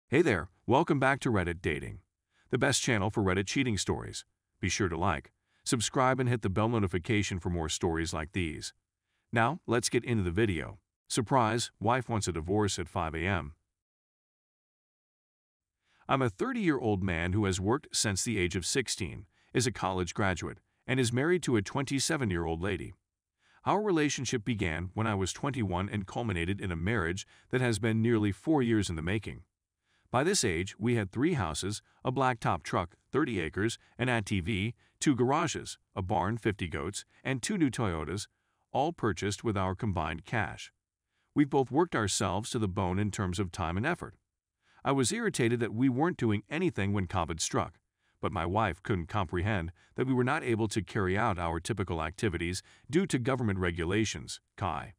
Hey there, welcome back to Reddit Dating, the best channel for Reddit cheating stories. Be sure to like, subscribe, and hit the bell notification for more stories like these. Now, let's get into the video. Surprise, wife wants a divorce at 5 a.m. I'm a 30-year-old man who has worked since the age of 16, is a college graduate, and is married to a 27-year-old lady. Our relationship began when I was 21 and culminated in a marriage that has been nearly 4 years in the making. By this age, we had 3 houses, a blacktop truck, 30 acres, an ATV, 2 garages, a barn, 50 goats, and 2 new Toyotas, all purchased with our combined cash. We've both worked ourselves to the bone in terms of time and effort. I was irritated that we weren't doing anything when COVID struck, but my wife couldn't comprehend that we were not able to carry out our typical activities due to government regulations, Kai.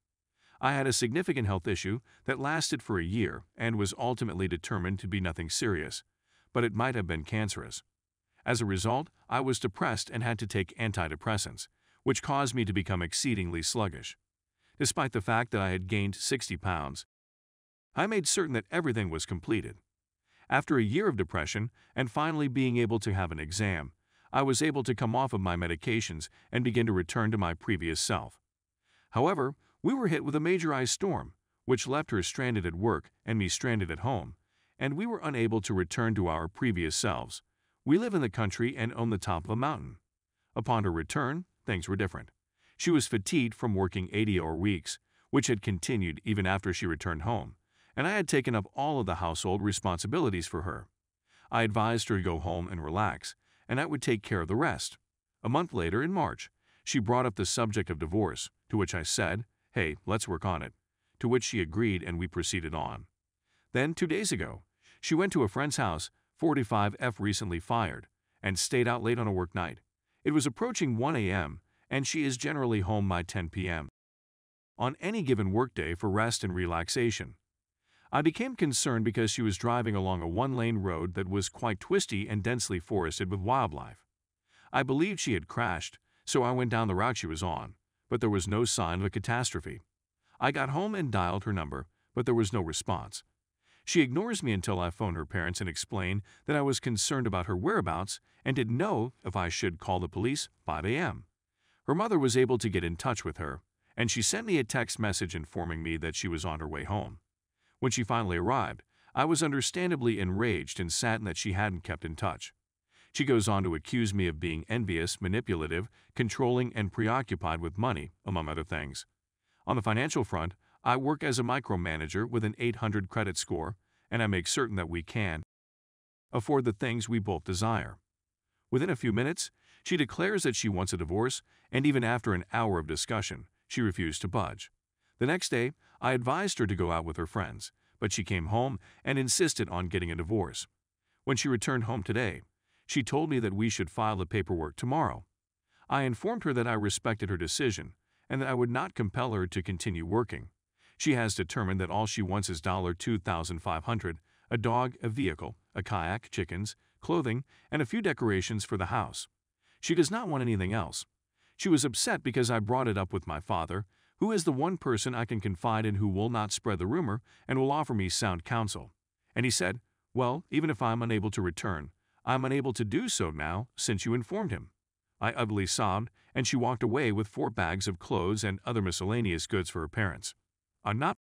I had a significant health issue that lasted for a year and was ultimately determined to be nothing serious, but it might have been cancerous. As a result, I was depressed and had to take antidepressants, which caused me to become exceedingly sluggish. Despite the fact that I had gained 60 pounds, I made certain that everything was completed. After a year of depression and finally being able to have an exam, I was able to come off of my medications and begin to return to my previous self. However, we were hit with a major ice storm, which left her stranded at work and me stranded at home, and we were unable to return to our previous selves. We live in the country and own the top of a mountain. Upon her return, things were different. She was fatigued from working 80-hour weeks, which had continued even after she returned home, and I had taken up all of the household responsibilities for her. I advised her to go home and relax, and I would take care of the rest. A month later, in March, she brought up the subject of divorce, to which I said, "Hey, let's work on it," to which she agreed and we proceeded on. Then, 2 days ago, she went to a friend's house, 45F recently fired, and stayed out late on a work night. It was approaching 1 a.m., and she is generally home by 10 p.m. on any given workday for rest and relaxation. I became concerned because she was driving along a one-lane road that was quite twisty and densely forested with wildlife. I believed she had crashed, so I went down the route she was on, but there was no sign of a catastrophe. I got home and dialed her number, but there was no response. She ignores me until I phoned her parents and explained that I was concerned about her whereabouts and didn't know if I should call the police 5 a.m. Her mother was able to get in touch with her, and she sent me a text message informing me that she was on her way home. When she finally arrived, I was understandably enraged and saddened that she hadn't kept in touch. She goes on to accuse me of being envious, manipulative, controlling, and preoccupied with money, among other things. On the financial front, I work as a micromanager with an 800 credit score, and I make certain that we can afford the things we both desire. Within a few minutes, she declares that she wants a divorce, and even after an hour of discussion, she refused to budge. The next day, I advised her to go out with her friends, but she came home and insisted on getting a divorce. When she returned home today, she told me that we should file the paperwork tomorrow. I informed her that I respected her decision and that I would not compel her to continue working. She has determined that all she wants is $2,500, a dog, a vehicle, a kayak, chickens, clothing, and a few decorations for the house. She does not want anything else. She was upset because I brought it up with my father, who is the one person I can confide in who will not spread the rumor and will offer me sound counsel. And he said, "Well, even if I'm unable to return, I'm unable to do so now since you informed him." I ugly sobbed, and she walked away with 4 bags of clothes and other miscellaneous goods for her parents. I'm not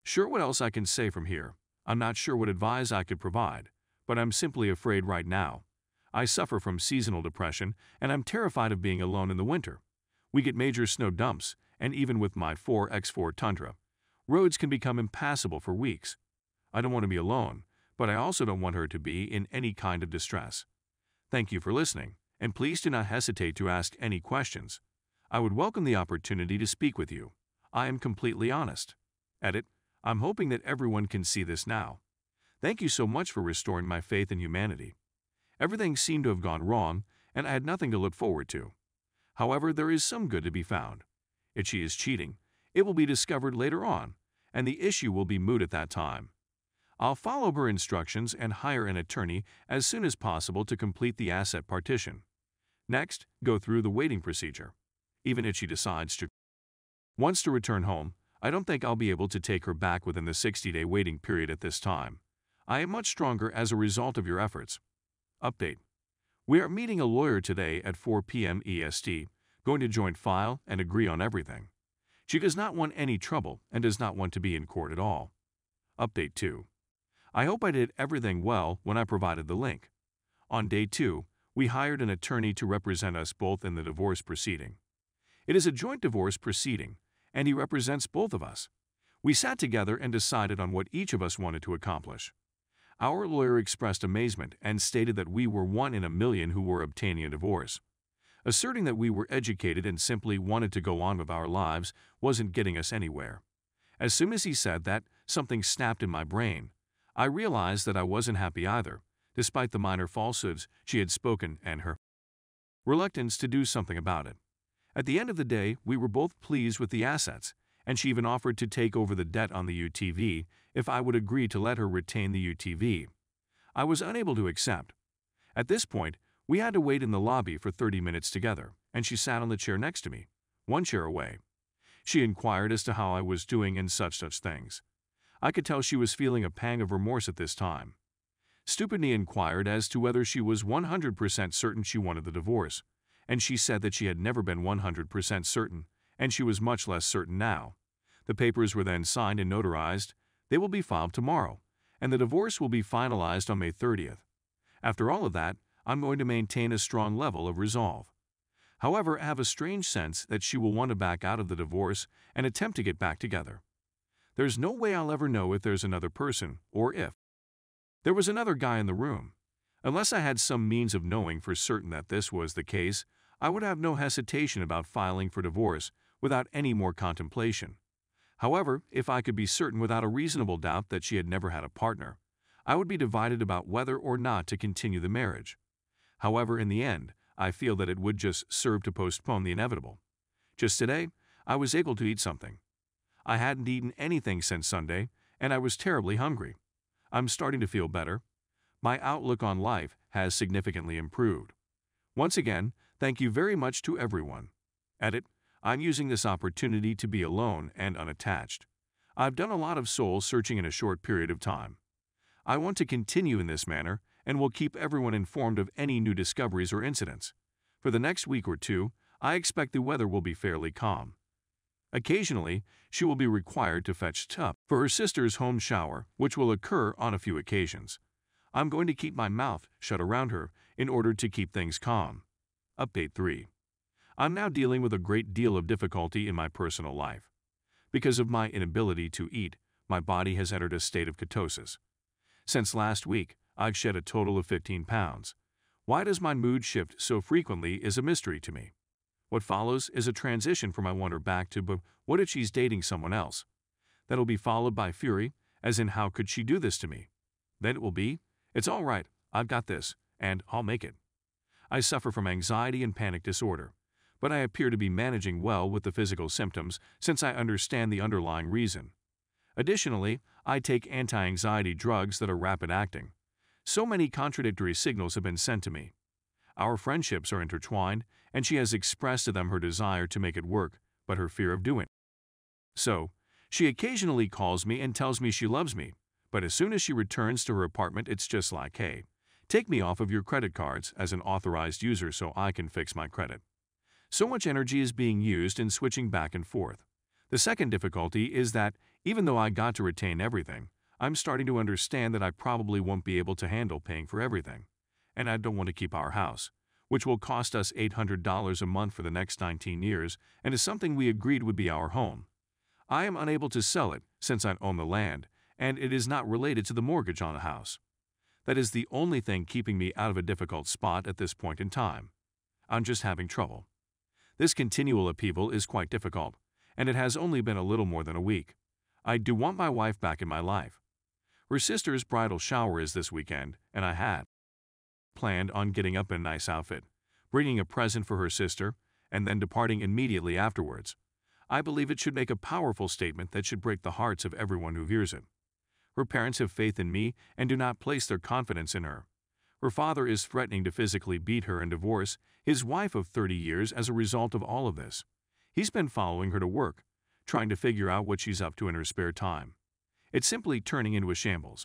sure what else I can say from here. I'm not sure what advice I could provide, but I'm simply afraid right now. I suffer from seasonal depression, and I'm terrified of being alone in the winter. We get major snow dumps, and even with my 4x4 Tundra, roads can become impassable for weeks. I don't want to be alone, but I also don't want her to be in any kind of distress. Thank you for listening, and please do not hesitate to ask any questions. I would welcome the opportunity to speak with you. I am completely honest. Edit. I'm hoping that everyone can see this now. Thank you so much for restoring my faith in humanity. Everything seemed to have gone wrong, and I had nothing to look forward to. However, there is some good to be found. If she is cheating, it will be discovered later on, and the issue will be moot at that time. I'll follow her instructions and hire an attorney as soon as possible to complete the asset partition. Next, go through the waiting procedure. Even if she decides to wants to return home, I don't think I'll be able to take her back within the 60-day waiting period at this time. I am much stronger as a result of your efforts. Update. We are meeting a lawyer today at 4 p.m. EST, going to joint file and agree on everything. She does not want any trouble and does not want to be in court at all. Update 2. I hope I did everything well when I provided the link. On day 2, we hired an attorney to represent us both in the divorce proceeding. It is a joint divorce proceeding, and he represents both of us. We sat together and decided on what each of us wanted to accomplish. Our lawyer expressed amazement and stated that we were 1 in a million who were obtaining a divorce. Asserting that we were educated and simply wanted to go on with our lives wasn't getting us anywhere. As soon as he said that, something snapped in my brain. I realized that I wasn't happy either, despite the minor falsehoods she had spoken and her reluctance to do something about it. At the end of the day, we were both pleased with the assets, and she even offered to take over the debt on the UTV if I would agree to let her retain the UTV. I was unable to accept. At this point, we had to wait in the lobby for 30 minutes together, and she sat on the chair next to me, 1 chair away. She inquired as to how I was doing and such things. I could tell she was feeling a pang of remorse at this time. Stupidly inquired as to whether she was 100% certain she wanted the divorce, and she said that she had never been 100% certain, and she was much less certain now. The papers were then signed and notarized. They will be filed tomorrow, and the divorce will be finalized on May 30th. After all of that, I'm going to maintain a strong level of resolve. However, I have a strange sense that she will want to back out of the divorce and attempt to get back together. There's no way I'll ever know if there's another person or if there was another guy in the room. Unless I had some means of knowing for certain that this was the case, I would have no hesitation about filing for divorce without any more contemplation. However, if I could be certain without a reasonable doubt that she had never had a partner, I would be divided about whether or not to continue the marriage. However, in the end, I feel that it would just serve to postpone the inevitable. Just today, I was able to eat something. I hadn't eaten anything since Sunday, and I was terribly hungry. I'm starting to feel better. My outlook on life has significantly improved. Once again, thank you very much to everyone. Edit. I'm using this opportunity to be alone and unattached. I've done a lot of soul searching in a short period of time. I want to continue in this manner and will keep everyone informed of any new discoveries or incidents. For the next week or 2, I expect the weather will be fairly calm. Occasionally, she will be required to fetch tub for her sister's home shower, which will occur on a few occasions. I'm going to keep my mouth shut around her in order to keep things calm. Update 3. I'm now dealing with a great deal of difficulty in my personal life. Because of my inability to eat, my body has entered a state of ketosis. Since last week, I've shed a total of 15 pounds. Why does my mood shift so frequently is a mystery to me. What follows is a transition from I wonder back to, but what if she's dating someone else? That'll be followed by fury, as in how could she do this to me? Then it will be, it's all right, I've got this, and I'll make it. I suffer from anxiety and panic disorder, but I appear to be managing well with the physical symptoms since I understand the underlying reason. Additionally, I take anti-anxiety drugs that are rapid-acting. So many contradictory signals have been sent to me. Our friendships are intertwined, and she has expressed to them her desire to make it work, but her fear of doing it. So, she occasionally calls me and tells me she loves me, but as soon as she returns to her apartment, it's just like, hey, take me off of your credit cards as an authorized user so I can fix my credit. So much energy is being used in switching back and forth. The second difficulty is that, even though I got to retain everything, I'm starting to understand that I probably won't be able to handle paying for everything. And I don't want to keep our house, which will cost us $800 a month for the next 19 years and is something we agreed would be our home. I am unable to sell it since I own the land, and it is not related to the mortgage on the house. That is the only thing keeping me out of a difficult spot at this point in time. I'm just having trouble. This continual upheaval is quite difficult, and it has only been a little more than a week. I do want my wife back in my life. Her sister's bridal shower is this weekend, and I had planned on getting up in a nice outfit, bringing a present for her sister, and then departing immediately afterwards. I believe it should make a powerful statement that should break the hearts of everyone who hears it. Her parents have faith in me and do not place their confidence in her. Her father is threatening to physically beat her and divorce his wife of 30 years as a result of all of this. He's been following her to work, trying to figure out what she's up to in her spare time. It's simply turning into a shambles.